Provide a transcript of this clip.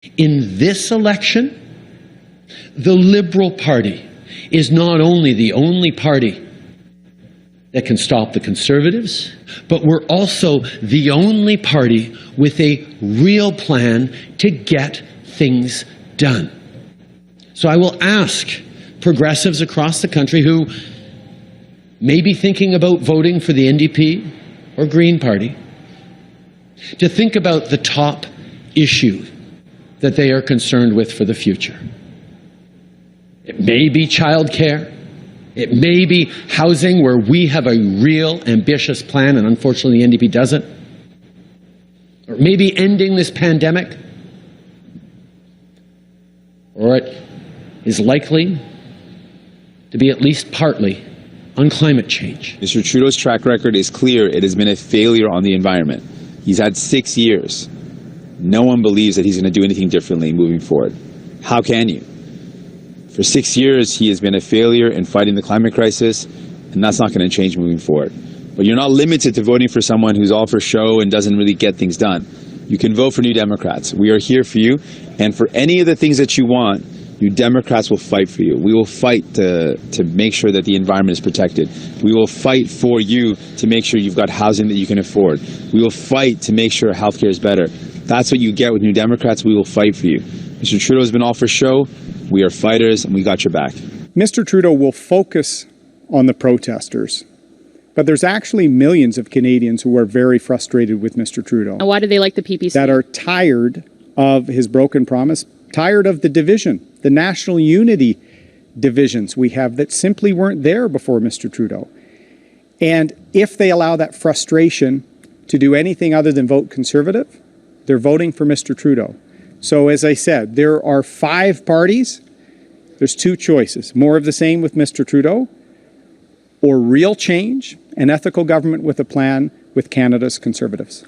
In this election, the Liberal Party is not only the only party that can stop the Conservatives, but we're also the only party with a real plan to get things done. So I will ask progressives across the country who may be thinking about voting for the NDP or Green Party to think about the top issue that they are concerned with for the future. It may be childcare. It may be housing, where we have a real ambitious plan and unfortunately the NDP doesn't. Or maybe ending this pandemic. Or it is likely to be at least partly on climate change. Mr. Trudeau's track record is clear. It has been a failure on the environment. He's had 6 years. No one believes that he's going to do anything differently moving forward. How can you? For 6 years, he has been a failure in fighting the climate crisis, and that's not going to change moving forward. But you're not limited to voting for someone who's all for show and doesn't really get things done. You can vote for New Democrats. We are here for you, and for any of the things that you want, New Democrats will fight for you. We will fight to make sure that the environment is protected. We will fight for you to make sure you've got housing that you can afford. We will fight to make sure healthcare is better. That's what you get with New Democrats. We will fight for you. Mr. Trudeau has been all for show. We are fighters, and we got your back. Mr. Trudeau will focus on the protesters, but there's actually millions of Canadians who are very frustrated with Mr. Trudeau. And why do they like the PPC? That are tired of his broken promise, tired of the division, the national unity divisions we have that simply weren't there before Mr. Trudeau. And if they allow that frustration to do anything other than vote Conservative, they're voting for Mr. Trudeau. So as I said, there are 5 parties. There's 2 choices. More of the same with Mr. Trudeau, or real change and ethical government with a plan with Canada's Conservatives.